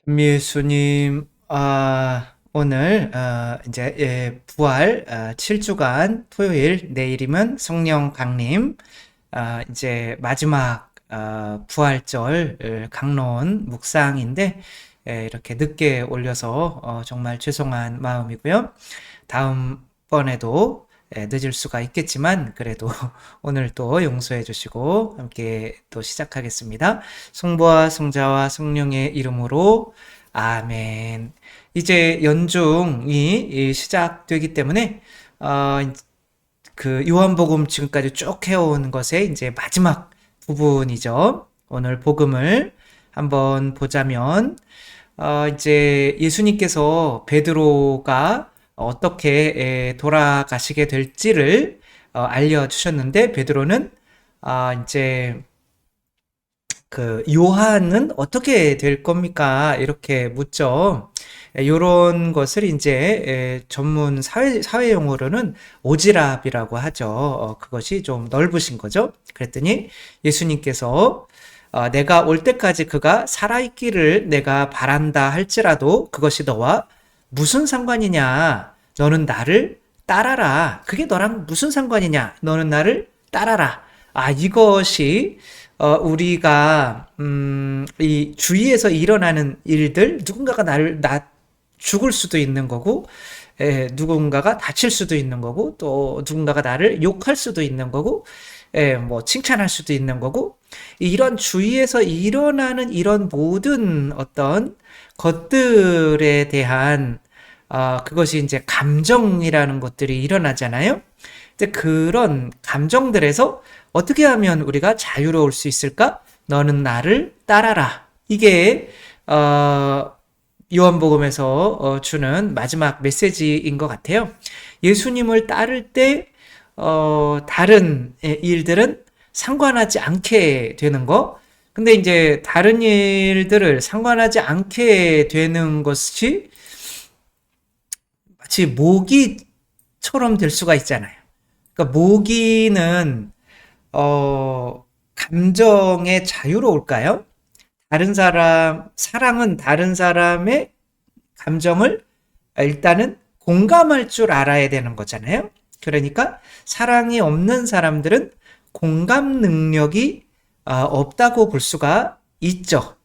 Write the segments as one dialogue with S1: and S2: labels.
S1: 미수님, 오늘 이제 부활 7주간 토요일, 내일이면 성령 강림, 이제 마지막 부활절 강론 묵상인데 이렇게 늦게 올려서 정말 죄송한 마음이고요. 다음번에도 늦을 수가 있겠지만 그래도 오늘 또 용서해 주시고 함께 또 시작하겠습니다. 성부와 성자와 성령의 이름으로 아멘. 이제 연중이 시작되기 때문에 그 요한복음 지금까지 쭉 해온 것의 이제 마지막 부분이죠. 오늘 복음을 한번 보자면 이제 예수님께서 베드로가 어떻게 돌아가시게 될지를 알려주셨는데 베드로는 이제 그 요한은 어떻게 될 겁니까? 이렇게 묻죠. 요런 것을 이제 전문 사회 용어로는 오지랖이라고 하죠. 그것이 좀 넓으신 거죠. 그랬더니 예수님께서 내가 올 때까지 그가 살아있기를 내가 바란다 할지라도 그것이 너와 무슨 상관이냐? 너는 나를 따라라. 그게 너랑 무슨 상관이냐? 너는 나를 따라라. 이것이 우리가 이 주위에서 일어나는 일들, 누군가가 나 죽을 수도 있는 거고, 누군가가 다칠 수도 있는 거고, 또 누군가가 나를 욕할 수도 있는 거고, 뭐 칭찬할 수도 있는 거고, 이런 주위에서 일어나는 이런 모든 어떤 것들에 대한 그것이 이제 감정이라는 것들이 일어나잖아요. 근데 그런 감정들에서 어떻게 하면 우리가 자유로울 수 있을까? 너는 나를 따라라. 이게 요한복음에서 주는 마지막 메시지인 것 같아요. 예수님을 따를 때 다른 일들은 상관하지 않게 되는 거. 근데 이제 다른 일들을 상관하지 않게 되는 것이 마치 모기처럼 될 수가 있잖아요. 그러니까 모기는 감정에 자유로울까요? 사람은 다른 사람의 감정을 일단은 공감할 줄 알아야 되는 거잖아요. 그러니까 사랑이 없는 사람들은 공감 능력이 없다고 볼 수가 있죠.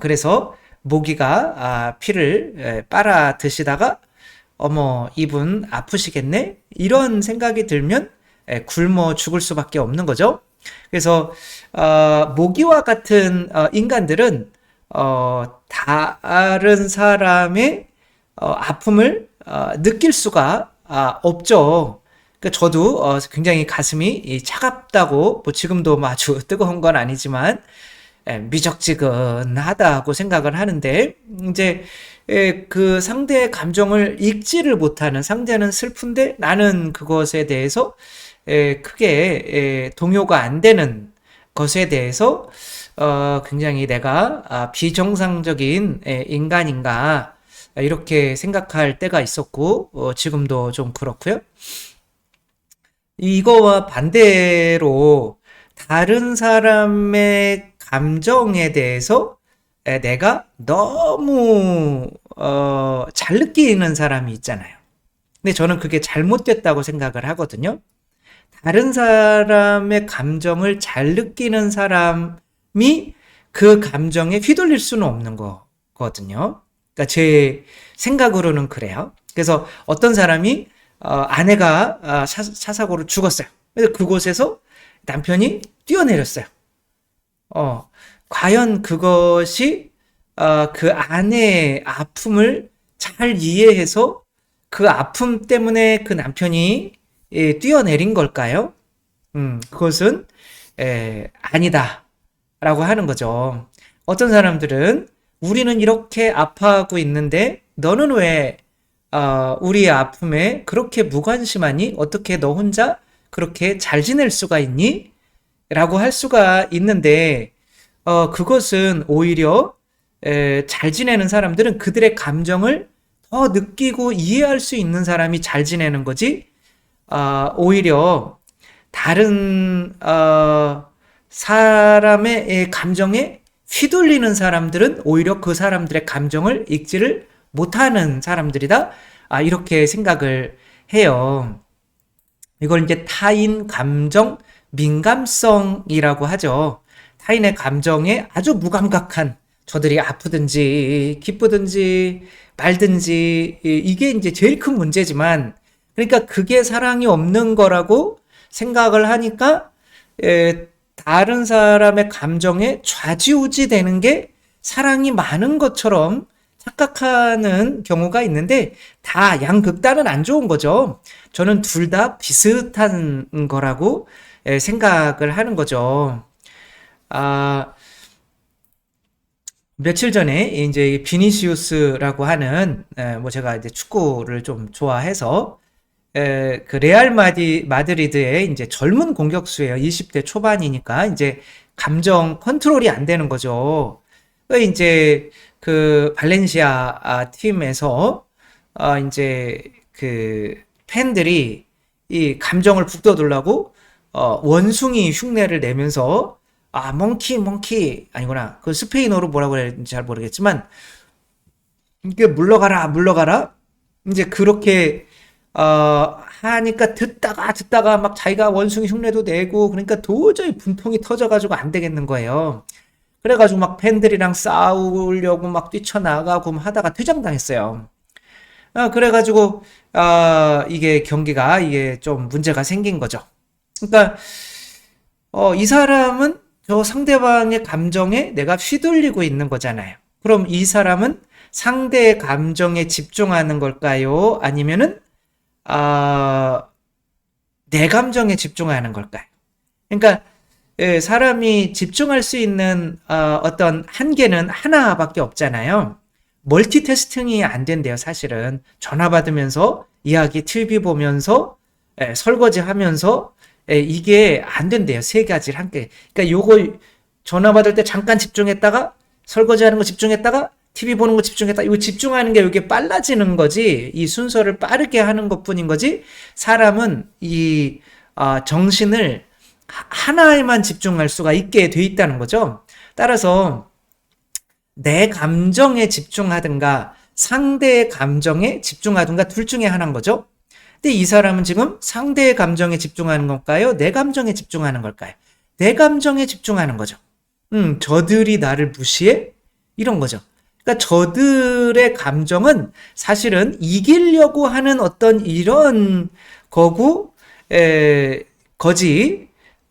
S1: 그래서 모기가 피를 빨아 드시다가 어머, 이분 아프시겠네? 이런 생각이 들면 굶어 죽을 수밖에 없는 거죠. 그래서 모기와 같은 인간들은 다른 사람의 아픔을 느낄 수가 없죠. 그러니까 저도 굉장히 가슴이 차갑다고 뭐 지금도 뭐 아주 뜨거운 건 아니지만 미적지근하다고 생각을 하는데 이제 그 상대의 감정을 읽지를 못하는 상대는 슬픈데 나는 그것에 대해서 크게 동요가 안 되는 것에 대해서 굉장히 내가 비정상적인 인간인가 이렇게 생각할 때가 있었고 지금도 좀 그렇고요. 이거와 반대로 다른 사람의 감정에 대해서 내가 너무 잘 느끼는 사람이 있잖아요. 근데 저는 그게 잘못됐다고 생각을 하거든요. 다른 사람의 감정을 잘 느끼는 사람이 그 감정에 휘둘릴 수는 없는 거거든요. 그러니까 제 생각으로는 그래요. 그래서 어떤 사람이 아내가 사고로 죽었어요. 그래서 그곳에서 남편이 뛰어내렸어요. 과연 그것이 그 아내의 아픔을 잘 이해해서 그 아픔 때문에 그 남편이 뛰어내린 걸까요? 그것은 아니다라고 하는 거죠. 어떤 사람들은 우리는 이렇게 아파하고 있는데 너는 왜 우리의 아픔에 그렇게 무관심하니? 어떻게 너 혼자 그렇게 잘 지낼 수가 있니? 라고 할 수가 있는데 그것은 오히려 잘 지내는 사람들은 그들의 감정을 더 느끼고 이해할 수 있는 사람이 잘 지내는 거지. 오히려 다른 사람의 감정에 휘둘리는 사람들은 오히려 그 사람들의 감정을 읽지를 못하는 사람들이다. 이렇게 생각을 해요. 이걸 이제 타인 감정 민감성이라고 하죠. 타인의 감정에 아주 무감각한, 저들이 아프든지 기쁘든지 말든지, 이게 이제 제일 큰 문제지만, 그러니까 그게 사랑이 없는 거라고 생각을 하니까 다른 사람의 감정에 좌지우지 되는 게 사랑이 많은 것처럼 착각하는 경우가 있는데, 다 양극단은 안 좋은 거죠. 저는 둘 다 비슷한 거라고 생각을 하는 거죠. 며칠 전에 이제 비니시우스라고 하는, 뭐 제가 이제 축구를 좀 좋아해서 그 레알 마드리드의 이제 젊은 공격수예요. 20대 초반이니까 이제 감정 컨트롤이 안 되는 거죠. 이제 그 발렌시아 팀에서 이제 그 팬들이 이 감정을 북돋으려고 원숭이 흉내를 내면서 멍키 아니구나. 그 스페인어로 뭐라고 해야 되는지 잘 모르겠지만, 이게 물러가라 이제 그렇게 하니까 듣다가 막 자기가 원숭이 흉내도 내고, 그러니까 도저히 분통이 터져가지고 안 되겠는 거예요. 그래가지고 막 팬들이랑 싸우려고 막 뛰쳐나가고 하다가 퇴장당했어요. 그래가지고 이게 경기가 이게 좀 문제가 생긴 거죠. 그러니까 이 사람은 저 상대방의 감정에 내가 휘둘리고 있는 거잖아요. 그럼 이 사람은 상대의 감정에 집중하는 걸까요? 아니면은 내 감정에 집중하는 걸까요? 그러니까 사람이 집중할 수 있는 어떤 한계는 하나밖에 없잖아요. 멀티태스킹이 안 된대요, 사실은. 전화 받으면서 이야기, TV 보면서 설거지 하면서 이게 안 된대요. 세 가지를 함께. 그러니까 요거 전화 받을 때 잠깐 집중했다가 설거지하는 거 집중했다가 TV 보는 거 집중했다. 이거 집중하는 게 이게 빨라지는 거지. 이 순서를 빠르게 하는 것뿐인 거지. 사람은 이 정신을 하나에만 집중할 수가 있게 돼 있다는 거죠. 따라서 내 감정에 집중하든가 상대의 감정에 집중하든가 둘 중에 하나인 거죠. 근데 이 사람은 지금 상대의 감정에 집중하는 걸까요? 내 감정에 집중하는 걸까요? 내 감정에 집중하는 거죠. 저들이 나를 무시해? 이런 거죠. 그러니까 저들의 감정은 사실은 이기려고 하는 어떤 이런 거지.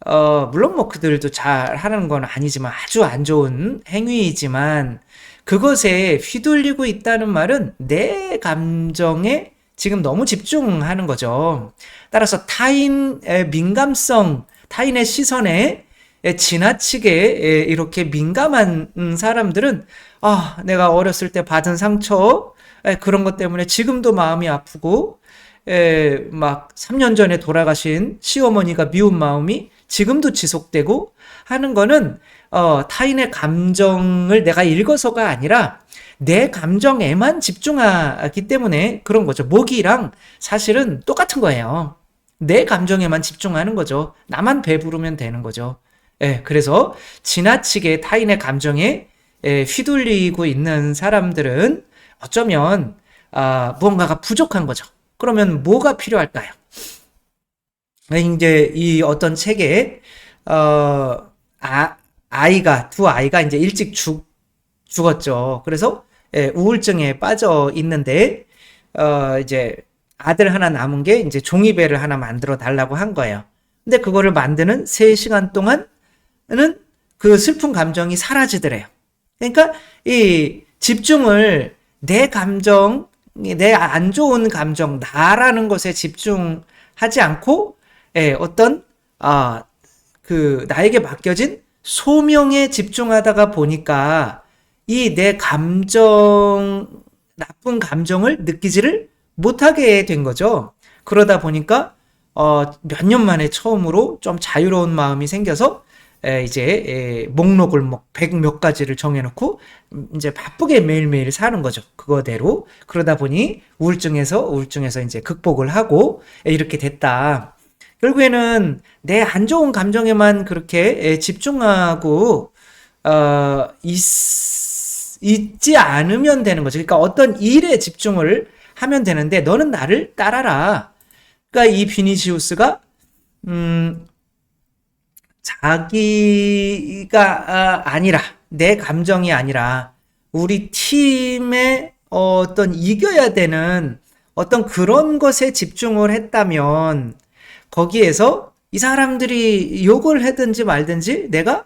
S1: 물론 뭐 그들도 잘 하는 건 아니지만 아주 안 좋은 행위이지만, 그것에 휘둘리고 있다는 말은 내 감정에 지금 너무 집중하는 거죠. 따라서 타인의 민감성, 타인의 시선에 지나치게 이렇게 민감한 사람들은 내가 어렸을 때 받은 상처, 그런 것 때문에 지금도 마음이 아프고, 막 3년 전에 돌아가신 시어머니가 미운 마음이 지금도 지속되고 하는 거는 타인의 감정을 내가 읽어서가 아니라 내 감정에만 집중하기 때문에 그런 거죠. 모기랑 사실은 똑같은 거예요. 내 감정에만 집중하는 거죠. 나만 배부르면 되는 거죠. 그래서 지나치게 타인의 감정에 휘둘리고 있는 사람들은 어쩌면 무언가가 부족한 거죠. 그러면 뭐가 필요할까요? 이제 이 어떤 책에 두 아이가 이제 일찍 죽었죠. 그래서 우울증에 빠져 있는데 이제 아들 하나 남은 게 이제 종이배를 하나 만들어 달라고 한 거예요. 근데 그거를 만드는 3시간 동안은 그 슬픈 감정이 사라지더래요. 그러니까 이 집중을 내 감정, 내 안 좋은 감정, 나라는 것에 집중하지 않고 어떤 그 나에게 맡겨진 소명에 집중하다가 보니까 이 내 감정, 나쁜 감정을 느끼지를 못하게 된 거죠. 그러다 보니까 몇 년 만에 처음으로 좀 자유로운 마음이 생겨서 이제 목록을 뭐 100 몇 가지를 정해놓고 이제 바쁘게 매일매일 사는 거죠. 그거대로. 그러다 보니 우울증에서 이제 극복을 하고 이렇게 됐다. 결국에는 내 안 좋은 감정에만 그렇게 집중하고 있지 않으면 되는 거죠. 그러니까 어떤 일에 집중을 하면 되는데 너는 나를 따라라. 그러니까 이 비니시우스가 자기가 아니라 내 감정이 아니라 우리 팀의 어떤 이겨야 되는 어떤 그런 것에 집중을 했다면 거기에서 이 사람들이 욕을 하든지 말든지 내가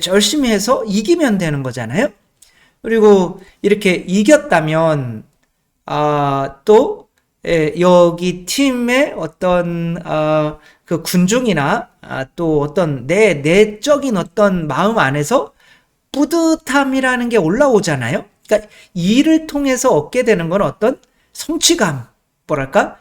S1: 열심히 해서 이기면 되는 거잖아요. 그리고 이렇게 이겼다면 또 여기 팀의 어떤 그 군중이나 또 어떤 내 내적인 어떤 마음 안에서 뿌듯함이라는 게 올라오잖아요. 그러니까 일을 통해서 얻게 되는 건 어떤 성취감, 뭐랄까?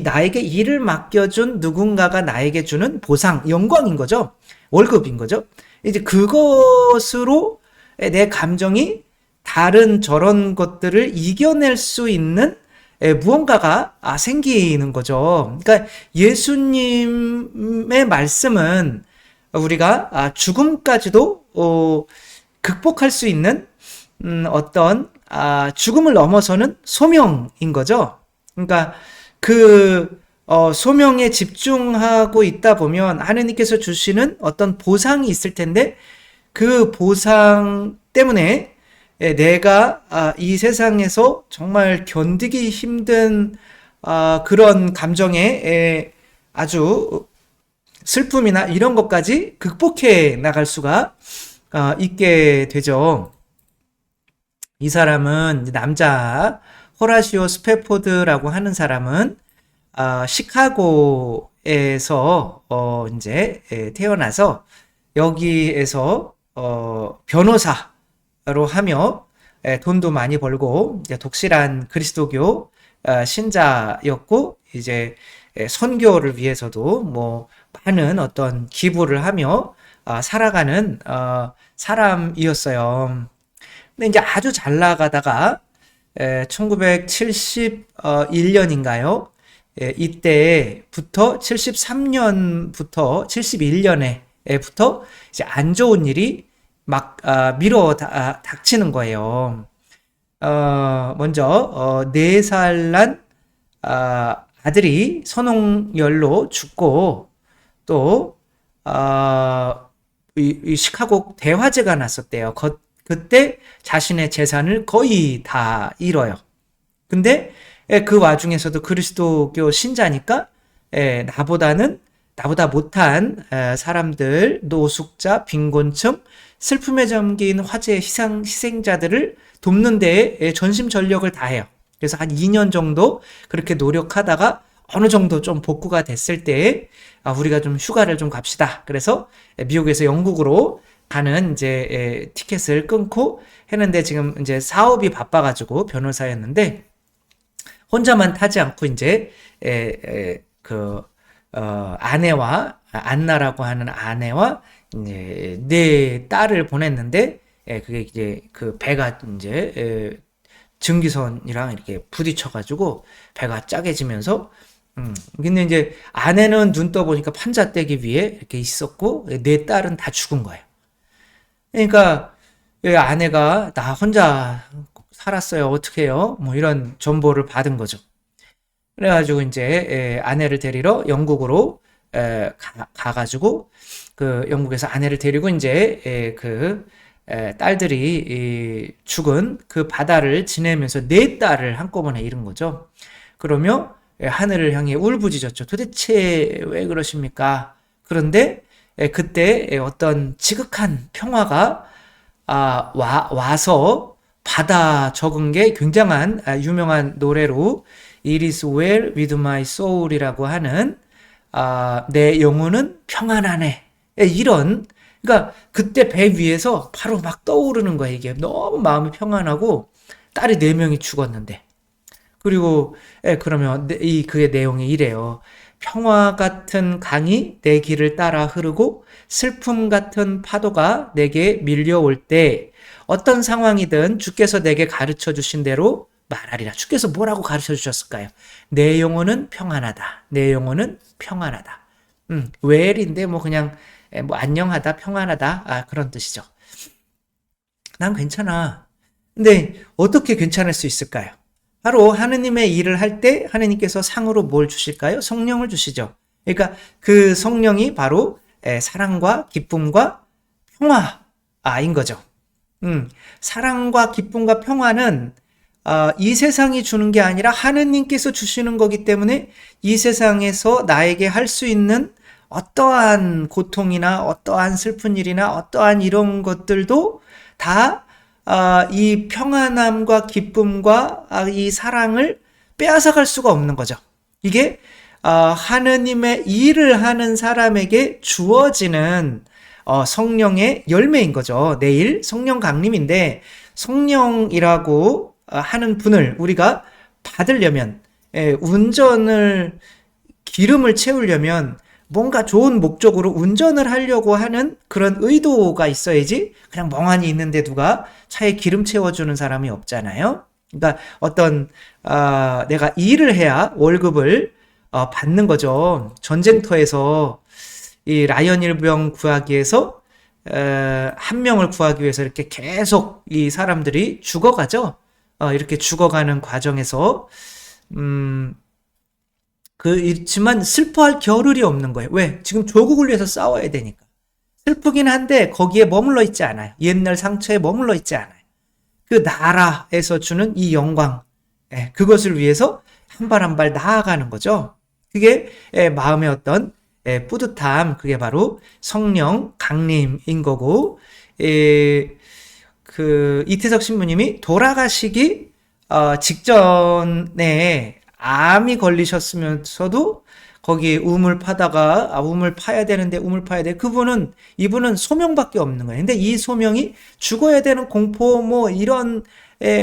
S1: 나에게 일을 맡겨준 누군가가 나에게 주는 보상, 영광인 거죠. 월급인 거죠. 이제 그것으로 내 감정이 다른 저런 것들을 이겨낼 수 있는 무언가가 생기는 거죠. 그러니까 예수님의 말씀은 우리가 죽음까지도 극복할 수 있는 어떤 죽음을 넘어서는 소명인 거죠. 그러니까 소명에 집중하고 있다 보면 하느님께서 주시는 어떤 보상이 있을 텐데 그 보상 때문에 내가 이 세상에서 정말 견디기 힘든 그런 감정에 아주 슬픔이나 이런 것까지 극복해 나갈 수가 있게 되죠. 이 사람은 남자 호라시오 스페포드라고 하는 사람은 시카고에서 이제 태어나서 여기에서 변호사로 하며 돈도 많이 벌고 이제 독실한 그리스도교 신자였고 이제 선교를 위해서도 뭐 많은 어떤 기부를 하며 살아가는 사람이었어요. 근데 이제 아주 잘 나가다가 1971년인가요? 이때부터 73년부터 71년에부터 이제 안 좋은 일이 막 닥치는 거예요. 먼저 4살 난 아들이 선홍열로 죽고 또 이 시카고 대화재가 났었대요. 그때 자신의 재산을 거의 다 잃어요. 근데 그 와중에서도 그리스도교 신자니까 나보다 못한 사람들, 노숙자, 빈곤층, 슬픔에 잠긴 화재 희생자들을 돕는 데에 전심전력을 다해요. 그래서 한 2년 정도 그렇게 노력하다가 어느 정도 좀 복구가 됐을 때 우리가 좀 휴가를 좀 갑시다. 그래서 미국에서 영국으로 가는 이제 티켓을 끊고 했는데 지금 이제 사업이 바빠가지고 변호사였는데 혼자만 타지 않고 이제 아내와 안나라고 하는 아내와 이제 네 딸을 보냈는데 그게 이제 그 배가 이제 증기선이랑 이렇게 부딪혀가지고 배가 짜게지면서 근데 이제 아내는 눈 떠보니까 판자떼기 위에 이렇게 있었고 네 딸은 다 죽은 거예요. 그러니까 아내가 나 혼자 살았어요. 어떻게 해요? 뭐 이런 정보를 받은 거죠. 그래가지고 이제 아내를 데리러 영국으로 가가지고 그 영국에서 아내를 데리고 이제 딸들이 죽은 그 바다를 지내면서 네 딸을 한꺼번에 잃은 거죠. 그러며 하늘을 향해 울부짖었죠. 도대체 왜 그러십니까? 그런데 그때 어떤 지극한 평화가 와서 받아 적은 게 굉장한 유명한 노래로 It is well with my soul이라고 하는 내 영혼은 평안하네. 이런 그러니까 그때 배 위에서 바로 막 떠오르는 거야. 이게 너무 마음이 평안하고 딸이 4명이 죽었는데 그리고 그러면 그의 내용이 이래요. 평화 같은 강이 내 길을 따라 흐르고 슬픔 같은 파도가 내게 밀려올 때 어떤 상황이든 주께서 내게 가르쳐 주신 대로 말하리라. 주께서 뭐라고 가르쳐 주셨을까요? 내 영혼은 평안하다. 내 영혼은 평안하다. well인데 뭐 그냥 뭐 안녕하다, 평안하다 그런 뜻이죠. 난 괜찮아. 근데 어떻게 괜찮을 수 있을까요? 바로 하느님의 일을 할 때 하느님께서 상으로 뭘 주실까요? 성령을 주시죠. 그러니까 그 성령이 바로 사랑과 기쁨과 평화인 거죠. 사랑과 기쁨과 평화는 이 세상이 주는 게 아니라 하느님께서 주시는 거기 때문에 이 세상에서 나에게 할 수 있는 어떠한 고통이나 어떠한 슬픈 일이나 어떠한 이런 것들도 다 이 평안함과 기쁨과 이 사랑을 빼앗아갈 수가 없는 거죠. 이게 하느님의 일을 하는 사람에게 주어지는 성령의 열매인 거죠. 내일 성령 강림인데 성령이라고 하는 분을 우리가 받으려면 운전을 기름을 채우려면 뭔가 좋은 목적으로 운전을 하려고 하는 그런 의도가 있어야지 그냥 멍하니 있는데 누가 차에 기름 채워주는 사람이 없잖아요. 그러니까 어떤 내가 일을 해야 월급을 받는 거죠. 전쟁터에서 이 라이언 일병 구하기 위해서 한 명을 구하기 위해서 이렇게 계속 이 사람들이 죽어가죠. 이렇게 죽어가는 과정에서 있지만 슬퍼할 겨를이 없는 거예요. 왜? 지금 조국을 위해서 싸워야 되니까. 슬프긴 한데 거기에 머물러 있지 않아요. 옛날 상처에 머물러 있지 않아요. 그 나라에서 주는 이 영광, 그것을 위해서 한 발 한 발 나아가는 거죠. 그게 마음의 어떤 뿌듯함, 그게 바로 성령 강림인 거고, 이태석 신부님이 돌아가시기 직전에 암이 걸리셨으면서도 거기 우물 파다가 우물 파야 되는데 우물 파야 돼. 이분은 소명밖에 없는 거예요. 근데 이 소명이 죽어야 되는 공포 뭐 이런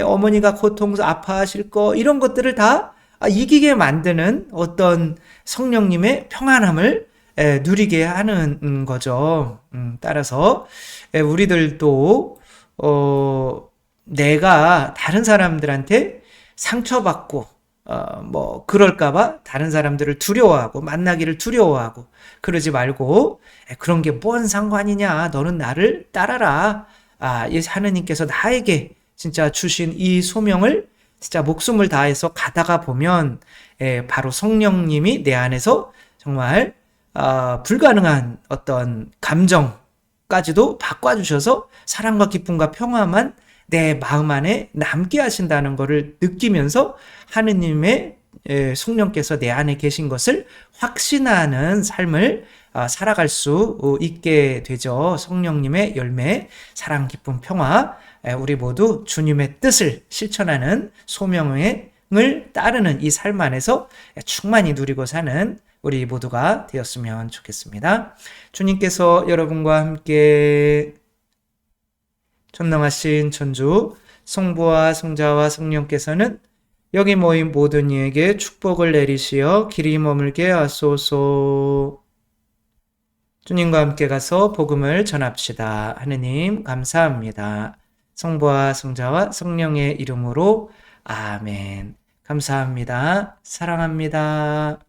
S1: 어머니가 고통 아파하실 거 이런 것들을 다 이기게 만드는 어떤 성령님의 평안함을 누리게 하는 거죠. 따라서 우리들도 내가 다른 사람들한테 상처받고 뭐 그럴까봐 다른 사람들을 두려워하고 만나기를 두려워하고 그러지 말고 그런 게 뭔 상관이냐, 너는 나를 따라라. 하느님께서 나에게 진짜 주신 이 소명을 진짜 목숨을 다해서 가다가 보면 바로 성령님이 내 안에서 정말 불가능한 어떤 감정까지도 바꿔주셔서 사랑과 기쁨과 평화만 내 마음 안에 남게 하신다는 것을 느끼면서 하느님의 성령께서 내 안에 계신 것을 확신하는 삶을 살아갈 수 있게 되죠. 성령님의 열매, 사랑, 기쁨, 평화, 우리 모두 주님의 뜻을 실천하는 소명을 따르는 이 삶 안에서 충만히 누리고 사는 우리 모두가 되었으면 좋겠습니다. 주님께서 여러분과 함께 전능하신 천주 성부와 성자와 성령께서는 여기 모인 모든 이에게 축복을 내리시어 길이 머물게 하소서. 주님과 함께 가서 복음을 전합시다. 하느님 감사합니다. 성부와 성자와 성령의 이름으로 아멘. 감사합니다. 사랑합니다.